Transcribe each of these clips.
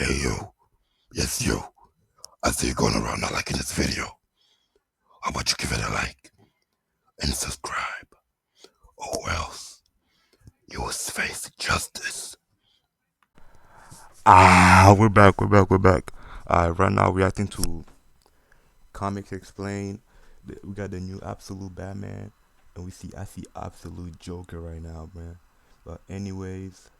Hey you, yes you. I see you going around not liking this video. How about you give it a like and subscribe, or else you will face justice. We're back. Right now, reacting to Comics Explained. We got the new Absolute Batman, and I see Absolute Joker right now, man. But anyways,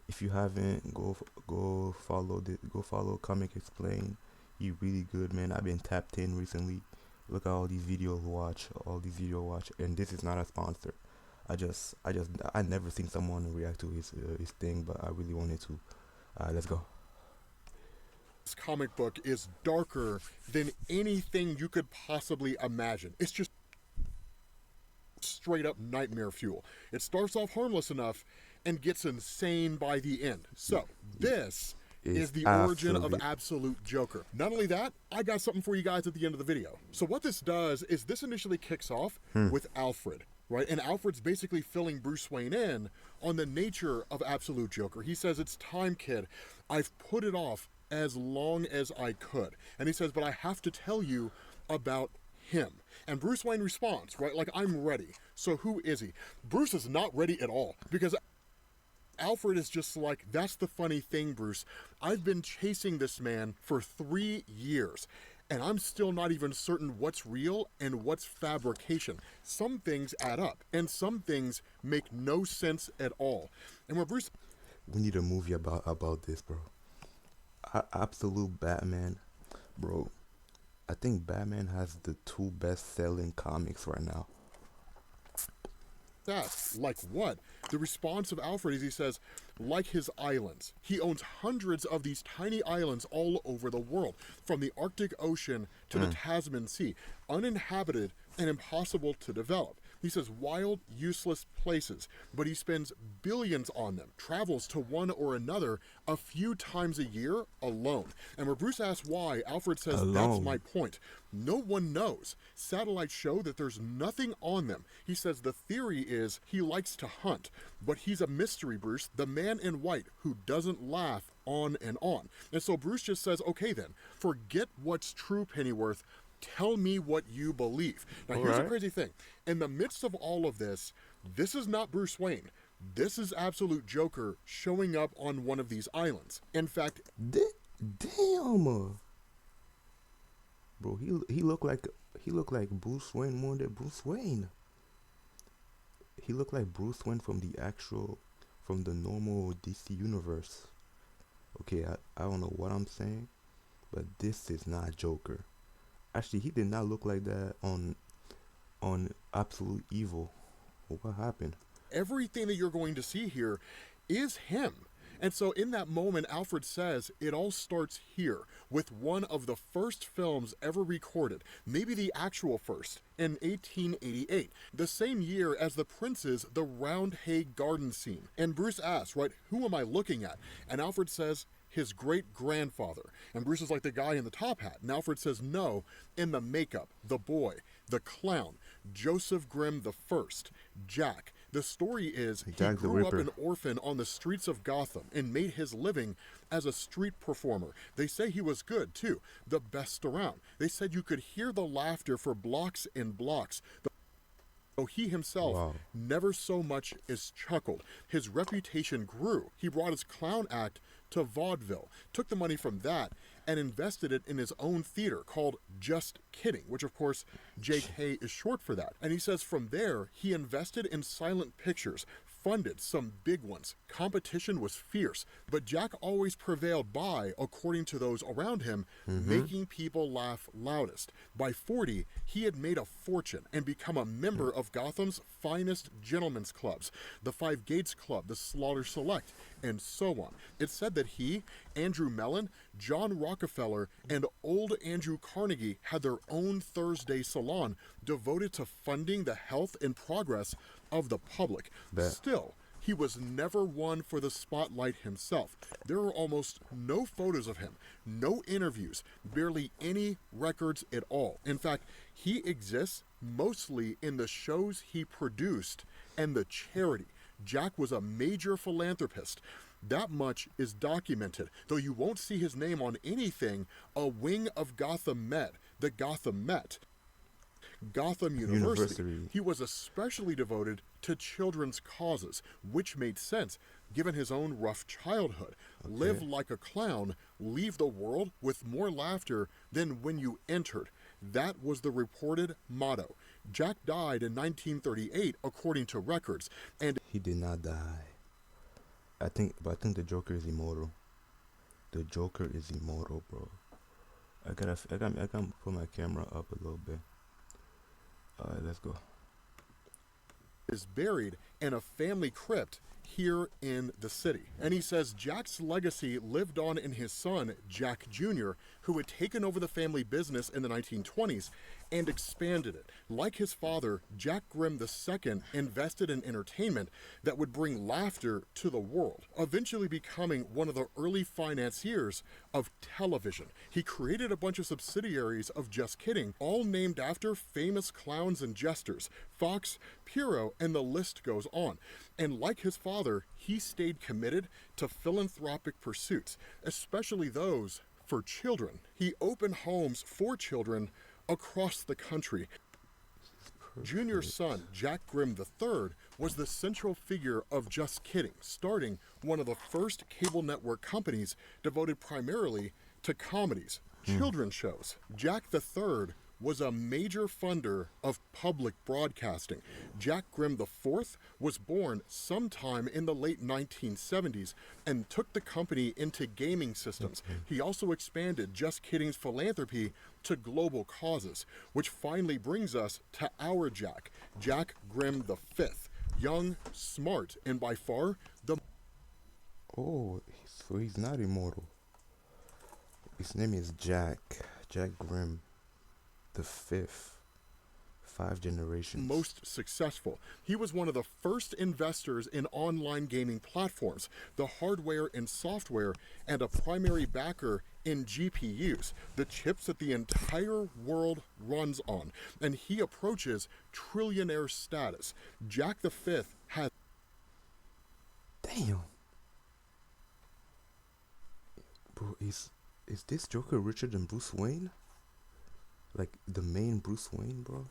if you haven't, go follow Comic Explained. He really good, man. I've been tapped in recently. Look at all these video watch, and this is not a sponsor. I never seen someone react to his thing, but I really wanted to. Let's go. This comic book is darker than anything you could possibly imagine. It's just straight up nightmare fuel. It starts off harmless enough and gets insane by the end. So, this is It's the origin of absolute. Absolute Joker. Not only that, I got something for you guys at the end of the video. So what this does is this initially kicks off with Alfred, right? And Alfred's basically filling Bruce Wayne in on the nature of Absolute Joker. He says, "It's time, kid. I've put it off as long as I could." And he says, "But I have to tell you about him." And Bruce Wayne responds, right? Like, "I'm ready." So who is he? Bruce is not ready at all, because Alfred is just like, "That's the funny thing, Bruce. I've been chasing this man for 3 years, and I'm still not even certain what's real and what's fabrication. Some things add up, and some things make no sense at all." And when Bruce We need a movie about this, bro. Absolute Batman, bro. I think Batman has the two best-selling comics right now. asks, "Like what?" The response of Alfred is he says, "Like his islands. He owns hundreds of these tiny islands all over the world, from the Arctic Ocean to the Tasman Sea, uninhabited and impossible to develop." He says, "Wild, useless places, but he spends billions on them, travels to one or another a few times a year alone." And when Bruce asks why, Alfred says, "That's my Alone. point. No one knows. Satellites show that there's nothing on them." He says, "The theory is he likes to hunt, but he's a mystery, Bruce, the man in white who doesn't laugh, on and on." And so Bruce just says, "Okay then, forget what's true, Pennyworth. Tell me what you believe." Now, All here's the right. crazy thing. In the midst of all of this, this is not Bruce Wayne. This is Absolute Joker showing up on one of these islands. In fact, Damn, bro. He looked like Bruce Wayne more than Bruce Wayne. He looked like Bruce Wayne from the normal DC universe. Okay, I don't know what I'm saying, but this is not Joker. Actually, he did not look like that on Absolute Evil. What happened? everything that you're going to see here is him. And so in that moment, Alfred says it all starts here with one of the first films ever recorded, maybe the actual first, in 1888, the same year as the Prince's The Round Hay Garden scene. And Bruce asks, right, "Who am I looking at?" And Alfred says, "His great grandfather." And Bruce is like, "The guy in the top hat." And Alfred says, "No, in the makeup, the boy, the clown, Joseph Grimm the First, Jack." The story is he Jack the grew up Ripper. an orphan on the streets of Gotham and made his living as a street performer. They say he was good, too, the best around. They said you could hear the laughter for blocks and blocks. Though he himself Wow. never so much as chuckled. His reputation grew. He brought his clown act to vaudeville, took the money from that, and invested it in his own theater called Just Kidding, which of course JK is short for that. And he says from there, he invested in silent pictures, funded some big ones. Competition was fierce, but Jack always prevailed by, according to those around him, making people laugh loudest. By 40, he had made a fortune and become a member of Gotham's finest gentlemen's clubs, the Five Gates Club, the Slaughter Select, and so on. It's said that he, Andrew Mellon, John Rockefeller, and old Andrew Carnegie had their own Thursday salon devoted to funding the health and progress of the public. Bet. Still, he was never one for the spotlight himself. There are almost no photos of him, no interviews, barely any records at all. In fact, he exists mostly in the shows he produced and the charity. Jack was a major philanthropist. That much is documented, though you won't see his name on anything. A wing of Gotham Med, the Gotham Met, Gotham University. He was especially devoted to children's causes, which made sense given his own rough childhood. Okay. Live like a clown, leave the world with more laughter than when you entered. That was the reported motto. Jack died in 1938, according to records, and He did not die. I think the Joker is immortal. The Joker is immortal, bro. I gotta put my camera up a little bit. Alright, let's go. is buried in a family crypt here in the city. And he says Jack's legacy lived on in his son, Jack Jr., who had taken over the family business in the 1920s and expanded it. Like his father, Jack Grimm II invested in entertainment that would bring laughter to the world, eventually becoming one of the early financiers of television. He created a bunch of subsidiaries of Just Kidding, all named after famous clowns and jesters, Fox, Pierrot, and the list goes on. And like his father, he stayed committed to philanthropic pursuits, especially those for children. He opened homes for children across the country. Junior's son, Jack Grimm III, was the central figure of Just Kidding, starting one of the first cable network companies devoted primarily to comedies, children's shows. Jack III was a major funder of public broadcasting. Jack Grimm IV was born sometime in the late 1970s and took the company into gaming systems. He also expanded Just Kidding's philanthropy to global causes, which finally brings us to our Jack, Jack Grimm V. Young, smart, and by far the... Oh, so he's not immortal. His name is Jack Grimm the fifth. 5 generations. Most successful. He was one of the first investors in online gaming platforms, the hardware and software, and a primary backer in GPUs, the chips that the entire world runs on. And he approaches trillionaire status. Jack V has... Damn. Bro, is this Joker richer than Bruce Wayne? Like the main Bruce Wayne, bro?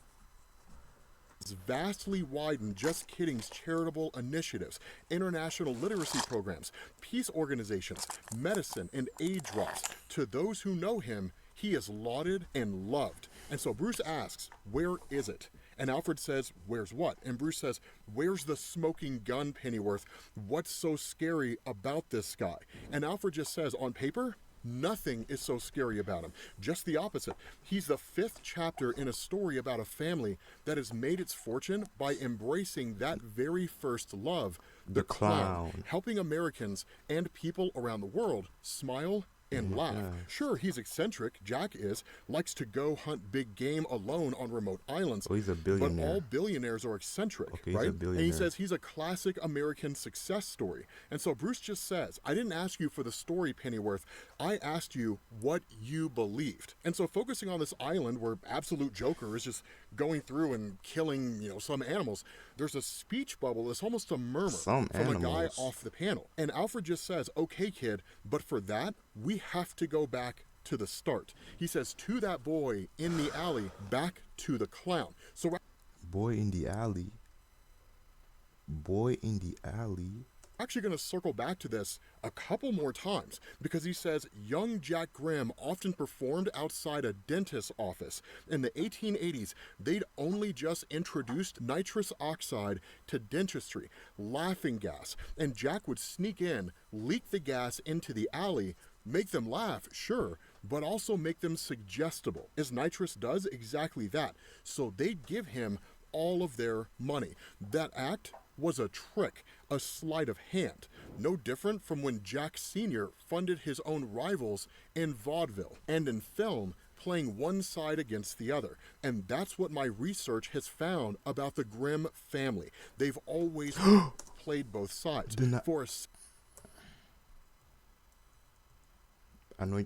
vastly widened Just Kidding's charitable initiatives, international literacy programs, peace organizations, medicine, and aid drops. To those who know him, he is lauded and loved. And so Bruce asks, where is it? And Alfred says, where's what? And Bruce says, where's the smoking gun, Pennyworth? What's so scary about this guy? And Alfred just says, on paper, nothing is so scary about him. Just the opposite. He's the 5th chapter in a story about a family that has made its fortune by embracing that very first love, the clown, helping Americans and people around the world smile and laugh. Sure, he's eccentric, Jack is, likes to go hunt big game alone on remote islands. Oh, he's a billionaire. But all billionaires are eccentric, okay, right? He's a billionaire. And he says he's a classic American success story. And so Bruce just says, I didn't ask you for the story, Pennyworth. I asked you what you believed. And so focusing on this island where absolute Joker is just going through and killing, some animals, there's a speech bubble that's almost a murmur from a guy off the panel. And Alfred just says, okay, kid, but for that, we have to go back to the start. He says to that boy in the alley, back to the clown. So boy in the alley. Actually going to circle back to this a couple more times because he says young Jack Grimm often performed outside a dentist's office. In the 1880s, they'd only just introduced nitrous oxide to dentistry, laughing gas, and Jack would sneak in, leak the gas into the alley, make them laugh, sure, but also make them suggestible, as nitrous does exactly that. So they'd give him all of their money. That act was a trick, a sleight of hand, no different from when Jack Sr. funded his own rivals in vaudeville and in film, playing one side against the other. And that's what my research has found about the Grimm family. They've always played both sides. I know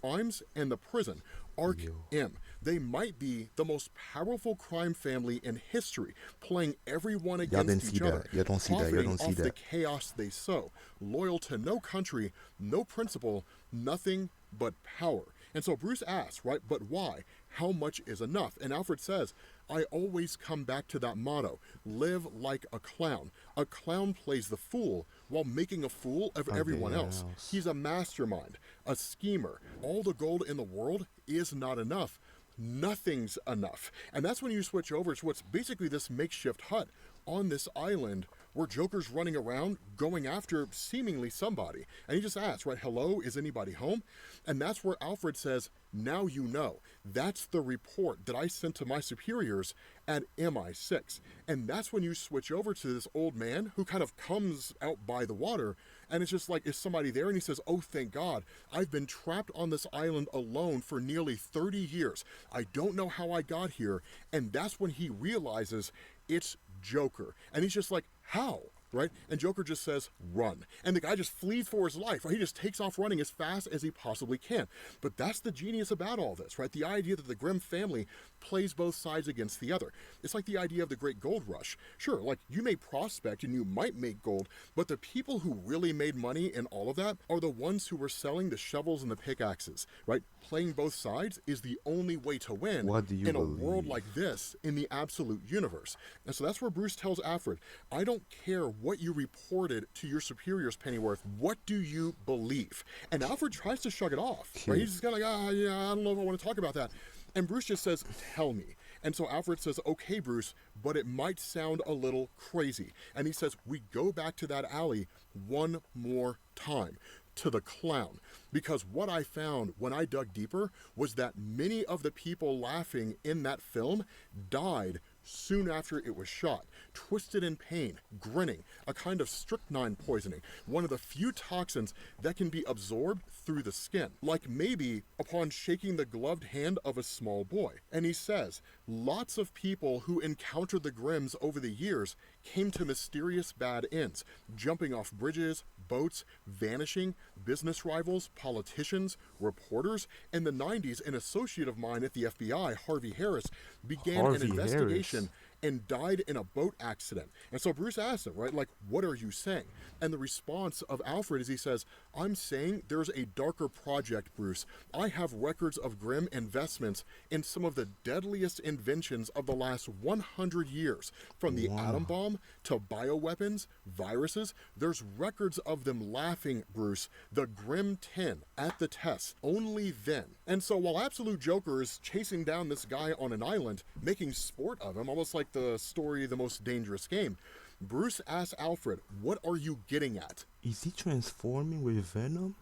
crimes and the prison. Arc Yo. M. They might be the most powerful crime family in history, playing everyone Y'all didn't against see each other, that. Y'all don't see that. Y'all profiting don't see off the that. chaos they sow, loyal to no country, no principle, nothing but power. And so Bruce asks, right, but why? How much is enough? And Alfred says, I always come back to that motto, live like a clown. A clown plays the fool while making a fool of everyone else. He's a mastermind, a schemer. All the gold in the world is not enough. Nothing's enough. And that's when you switch over to what's basically this makeshift hut on this island where Joker's running around going after seemingly somebody. And he just asks, right, hello, is anybody home? And that's where Alfred says, now you know. That's the report that I sent to my superiors at MI6. And that's when you switch over to this old man who kind of comes out by the water, and it's just like, is somebody there? And he says, oh, thank God. I've been trapped on this island alone for nearly 30 years. I don't know how I got here. And that's when he realizes it's Joker. And he's just like, how? Right? And Joker just says, run. And the guy just flees for his life, right? He just takes off running as fast as he possibly can. But that's the genius about all this, right? The idea that the Grimm family plays both sides against the other. It's like the idea of the Great Gold Rush. Sure, like you may prospect and you might make gold, but the people who really made money in all of that are the ones who were selling the shovels and the pickaxes, right? Playing both sides is the only way to win What do you in a believe? world like this in the absolute universe. And so that's where Bruce tells Alfred, I don't care what you reported to your superiors, Pennyworth. What do you believe? And Alfred tries to shrug it off. Right? He's just kind of like, yeah, I don't know if I want to talk about that. And Bruce just says, tell me. And so Alfred says, okay, Bruce, but it might sound a little crazy. And he says, we go back to that alley one more time, to the clown. Because what I found when I dug deeper was that many of the people laughing in that film died soon after it was shot, twisted in pain, grinning, a kind of strychnine poisoning, one of the few toxins that can be absorbed through the skin, like maybe upon shaking the gloved hand of a small boy. And he says, lots of people who encountered the Grimms over the years came to mysterious bad ends, jumping off bridges, boats, vanishing, business rivals, politicians, reporters. In the 90s, an associate of mine at the FBI, Harvey Harris, began an investigation and died in a boat accident. And so Bruce asks him, right, like, what are you saying? And the response of Alfred is he says, I'm saying there's a darker project, Bruce. I have records of Grimm investments in some of the deadliest inventions of the last 100 years, from the atom bomb to bioweapons, viruses. There's records of them laughing, Bruce, the Grimm 10 at the test, only then. And so while Absolute Joker is chasing down this guy on an island, making sport of him, almost like the story The Most Dangerous Game, Bruce asks Alfred, what are you getting at? Is he transforming with Venom?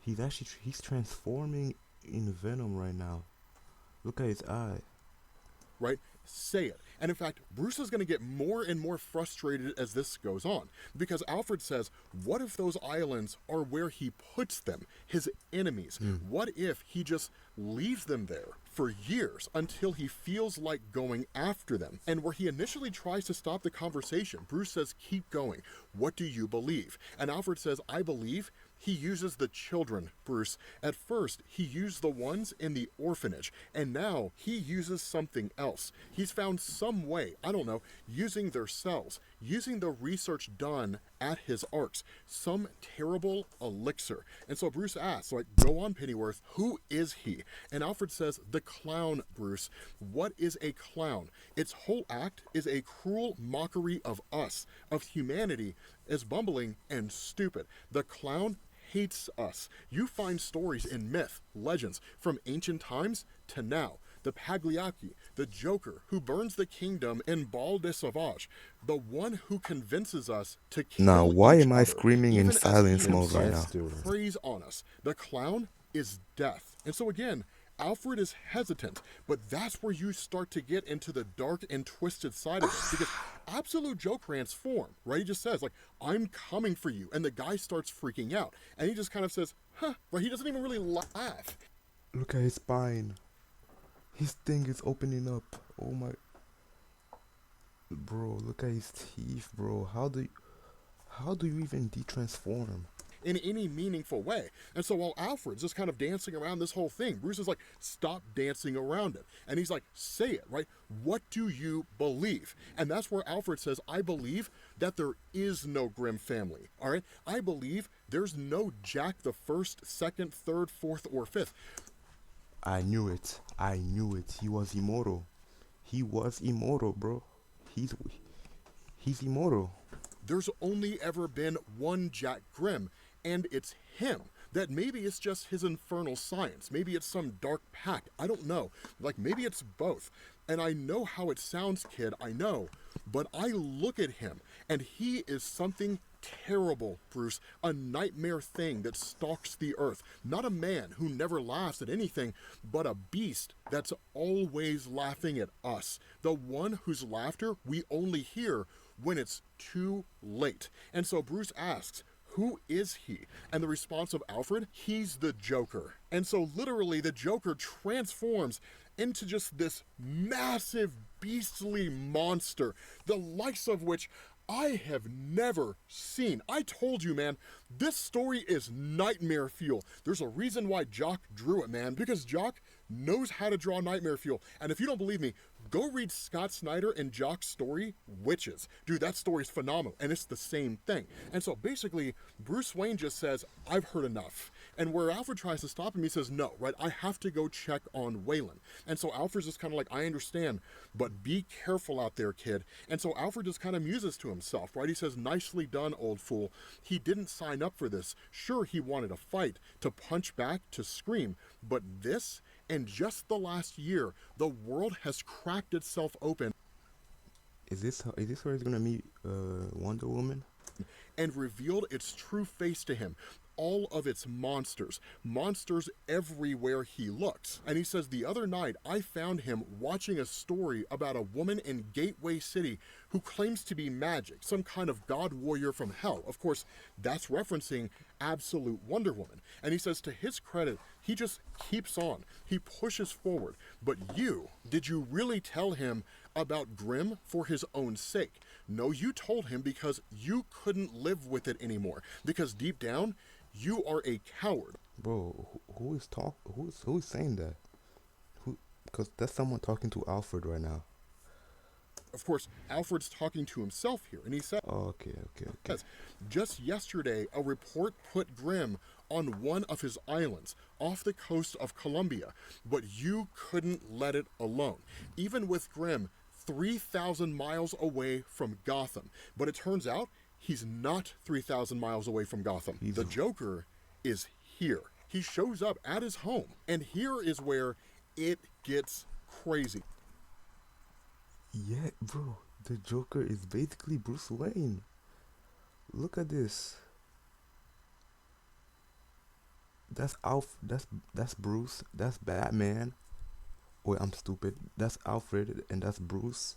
He's transforming in Venom right now. Look at his eye. Right? Say it. And in fact, Bruce is going to get more and more frustrated as this goes on, because Alfred says, what if those islands are where he puts them, his enemies? What if he just leaves them there for years until he feels like going after them? And where he initially tries to stop the conversation, Bruce says, keep going. What do you believe? And Alfred says, I believe he uses the children, Bruce. At first, he used the ones in the orphanage, and now he uses something else. He's found some way, I don't know, using their cells, using the research done at his arcs, some terrible elixir. And so Bruce asks, like, go on, Pennyworth, who is he? And Alfred says, the clown, Bruce. What is a clown? Its whole act is a cruel mockery of us, of humanity, as bumbling and stupid. The clown hates us. You find stories in myth, legends, from ancient times to now. The Pagliacci, the Joker who burns the kingdom in Bal de Sauvage, the one who convinces us to kill Now, why each am I other, screaming in even as silence he mode right himself now? preys on us. The clown is death. And so again, Alfred is hesitant, but that's where you start to get into the dark and twisted side of it, because Absolute Joe transform, right? He just says, like, I'm coming for you, and the guy starts freaking out, and he just kind of says, huh, right? He doesn't even really laugh. Look at his spine. His thing is opening up. Oh my. Bro, look at his teeth, bro. How do you even de-transform? in any meaningful way. And so while Alfred's just kind of dancing around this whole thing, Bruce is like, stop dancing around it. And he's like, say it, right? What do you believe? And that's where Alfred says, I believe that there is no Grimm family, all right? I believe there's no Jack the 1st, 2nd, 3rd, 4th, or 5th. I knew it. I knew it. He was immortal. He was immortal, bro. He's immortal. There's only ever been one Jack Grimm, and it's him. That maybe it's just his infernal science. Maybe it's some dark pact. I don't know. Like, maybe it's both. And I know how it sounds, kid. I know. But I look at him, and he is something terrible, Bruce. A nightmare thing that stalks the earth. Not a man who never laughs at anything, but a beast that's always laughing at us. The one whose laughter we only hear when it's too late. And so Bruce asks, who is he? And the response of Alfred, he's the Joker. And so literally the Joker transforms into just this massive beastly monster, the likes of which I have never seen. I told you, man, this story is nightmare fuel. There's a reason why Jock drew it, man, because Jock knows how to draw nightmare fuel. And if you don't believe me, go read Scott Snyder and Jock's story, Witches. Dude, that story's phenomenal, and it's the same thing. And so basically, Bruce Wayne just says, I've heard enough. And where Alfred tries to stop him, he says, no, right, I have to go check on Waylon. And so Alfred's just kind of like, I understand, but be careful out there, kid. And so Alfred just kind of muses to himself, right? He says, nicely done, old fool. He didn't sign up for this. Sure, he wanted to fight, to punch back, to scream, but this, in just the last year, the world has cracked itself open. Is this where he's gonna meet Wonder Woman? And revealed its true face to him. All of its monsters everywhere he looks. And he says, the other night I found him watching a story about a woman in Gateway City who claims to be magic, some kind of god warrior from hell. Of course, that's referencing absolute Wonder Woman. And he says, to his credit, he just keeps on. He pushes forward. But did you really tell him about Grimm for his own sake? No, you told him because you couldn't live with it anymore. Because deep down, you are a coward. Bro, who is saying that? Because that's someone talking to Alfred right now. Of course, Alfred's talking to himself here, and he said, Okay. just yesterday, a report put Grimm on one of his islands off the coast of Colombia, but you couldn't let it alone. Even with Grimm 3,000 miles away from Gotham. But it turns out he's not 3,000 miles away from Gotham. The Joker is here. He shows up at his home, and here is where it gets crazy. Yeah, bro, the Joker is basically Bruce Wayne. Look at this. That's that's Bruce. That's Batman. Wait, I'm stupid. That's Alfred, and that's Bruce.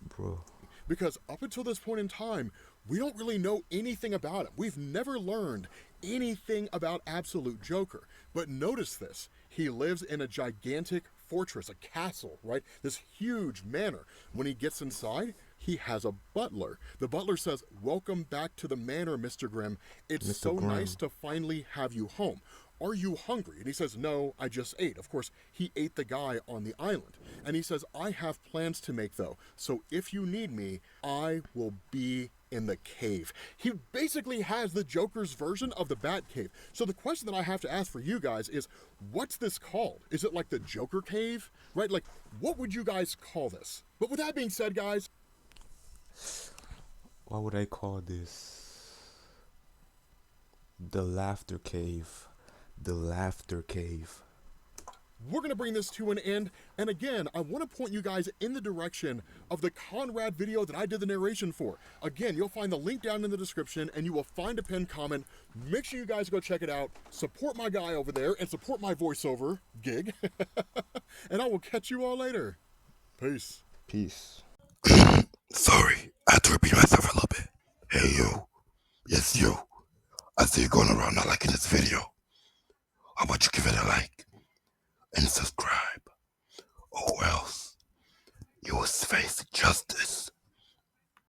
Bro. Because up until this point in time, we don't really know anything about him. We've never learned anything about Absolute Joker. But notice this. He lives in a gigantic fortress, a castle, right? This huge manor. When he gets inside, he has a butler. The butler says, welcome back to the manor, Mr. Grimm. It's Mr. so Grimm. nice to finally have you home. Are you hungry? And he says, no, I just ate. Of course, he ate the guy on the island. And he says, I have plans to make, though. So if you need me, I will be in the cave. He basically has the Joker's version of the Batcave. So the question that I have to ask for you guys is, what's this called? Is it like the Joker Cave? Right? Like, what would you guys call this? But with that being said, guys, What would I call this? The Laughter Cave. The Laughter Cave. we're going to bring this to an end. And again, I want to point you guys in the direction of the Conrad video that I did the narration for. Again, you'll find the link down in the description, and you will find a pinned comment. Make sure you guys go check it out. Support my guy over there, and support my voiceover gig. And I will catch you all later. Peace. Peace. Sorry, I had to repeat myself a little bit. Hey, you. Yes, you. I see you going around not liking this video. How about you give it a like and subscribe? Or else you will face justice.